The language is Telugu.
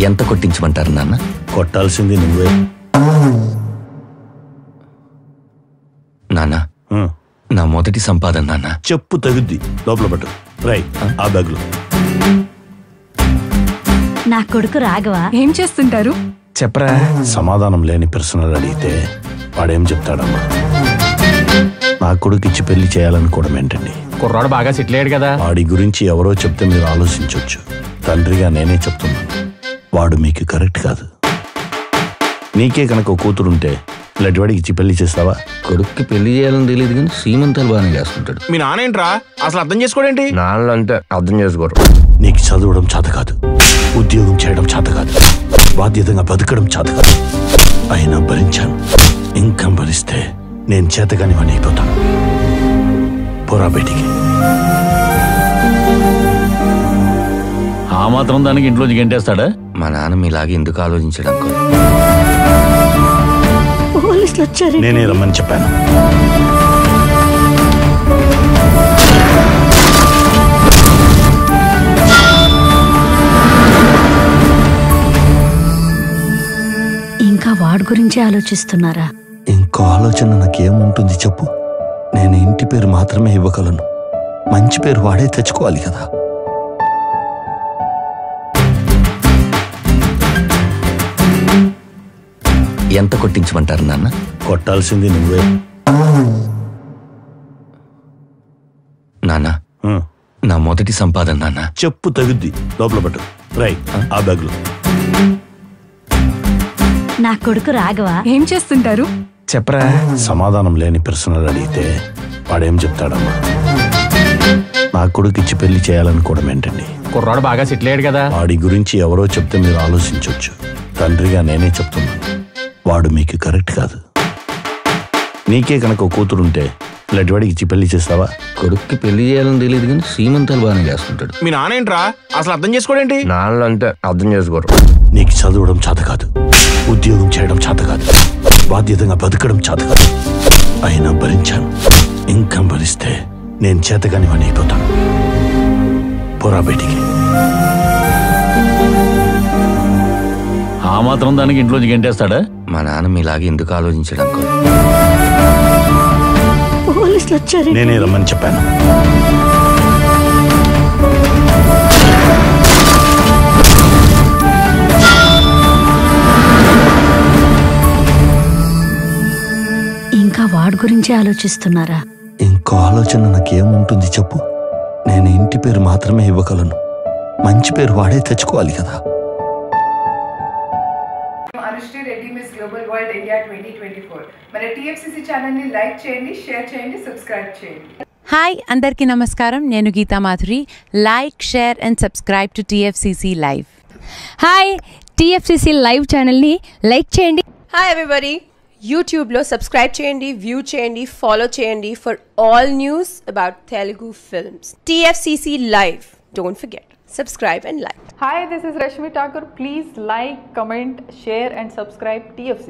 ఎంత కొట్టించమంటారు నాన్న? కొట్టాల్సింది నువ్వే. నాన్న, నా మొదటి సంపాదన నాన్న. చెప్పు తగుద్ది, లోపల పట్టు. రైట్, ఆ బ్యాగ్లో. నా కొడుకు రాఘవ ఏం చేస్తుంటారు? చెప్పరా. సమాధానం లేని ప్రశ్నలు అడిగితే వాడేం చెప్తాడమ్మా? నా కొడుకు ఇచ్చి పెళ్లి చేయాలనుకోవడం ఏంటండి? కుర్రాడు బాగా సెటిల్ అయ్యాడు కదా. వాడి గురించి ఎవరో చెప్తే మీరు ఆలోచించవచ్చు. తండ్రిగా నేనే చెప్తున్నాను, వాడు మీకు కరెక్ట్ కాదు. నీకే కనుక ఒక కూతురుంటే లడ్వాడికి ఇచ్చి పెళ్లి చేస్తావా? కొడుక్కి పెళ్లి చేయాలని తెలియదు కానీ శ్రీమంతాలు బాగానే చేస్తుంటాడు. మీ నాన్న ఏంట్రా అసలు అర్థం చేసుకోడేంటి? నాన్న అంటే అర్థం చేసుకోరు. నీకు చదవడం చేత కాదు, ఉద్యోగం చేయడం చేత కాదు, బాధ్యతగా బతకడం చేత కాదు. అయినా భరించాను. ఇంకా భరిస్తే నేను చేతగాని వాడిని అయిపోతాను. పోరా బయటికి. ఆ మాత్రం దానికి ఇంట్లోంచి గంటేస్తాడా? మా నాన్న మీలాగే ఎందుకు ఆలోచించడం? పోలీసులు వచ్చారు. నేనే రమ్మని చెప్పాను. ఇంకా వాడి గురించి ఆలోచిస్తున్నారా? ఇంకో ఆలోచన నాకేముంటుంది చెప్పు? నేను ఇంటి పేరు మాత్రమే ఇవ్వగలను, మంచి పేరు వాడే తెచ్చుకోవాలి కదా. ఎంత కొట్టించమంటారు నాన్న? కొట్టాల్సింది నువ్వే. నాన్న, నా మొదటి సంపాదన నాన్న. చెప్పు తగుద్ది, లోపల పట్టు. రైట్, ఆ బ్యాగ్లో. నా కొడుకు రాఘవ ఏం చేస్తుంటారు? చెప్పరా. సమాధానం లేని ప్రశ్నలు అడిగితే వాడేం చెప్తాడమ్మా? నా కొడుకు ఇచ్చి పెళ్లి చేయాలనుకోవడం ఏంటండి? కుర్రాడు బాగా సెటిల్ అయ్యాడు కదా. వాడి గురించి ఎవరో చెప్తే మీరు ఆలోచించవచ్చు. తండ్రిగా నేనే చెప్తున్నాను, వాడు మీకు కరెక్ట్ కాదు. నీకే కనుక ఒక కూతురుంటే లడ్వాడికి ఇచ్చి పెళ్లి చేస్తావా? కొడుక్కి పెళ్లి చేయాలని తెలియదు కానీ శ్రీమంతాలు బాగానే చేస్తుంటాడు. మీ నాన్న ఏంట్రా అసలు అర్థం చేసుకోడేంటి? నాన్న అంటే అర్థం చేసుకోరు. నీకు చదవడం చేత కాదు, ఉద్యోగం చేయడం చేత కాదు, బాధ్యతగా బతకడం చేత కాదు. అయినా భరించాను. ఇంకా భరిస్తే నేను చేతగాని వాడిని అయిపోతాను. పోరా బయటికి. ఆ మాత్రం దానికి ఇంట్లోంచి గంటేస్తాడా? మా నాన్న మీలాగే ఎందుకు ఆలోచించడం? పోలీసులు వచ్చారు. నేనే రమ్మని చెప్పాను. ఇంకా వాడి గురించి ఆలోచిస్తున్నారా? ఇంకో ఆలోచన నాకేముంటుంది చెప్పు? నేను ఇంటి పేరు మాత్రమే ఇవ్వగలను, మంచి పేరు వాడే తెచ్చుకోవాలి కదా. Anushree Reddy Miss Global World India 2024 మన TFCC ఛానల్ ని లైక్ చేయండి, షేర్ చేయండి, సబ్స్క్రైబ్ చేయండి. హాయ్ అందరికీ నమస్కారం. నేను Geetha Madhuri. Like, share and subscribe to TFCC live. Hi, TFCC live ఛానల్ని లైక్ చేయండి. హాయ్ ఎవ్రీబడి, యూట్యూబ్లో సబ్స్క్రైబ్ చేయండి, వ్యూ చేయండి, ఫాలో చేయండి for all news about Telugu films. TFCC live, don't forget, subscribe and like. Hi, this is Rashmi Thakur. Please like, comment, share and subscribe TFCC.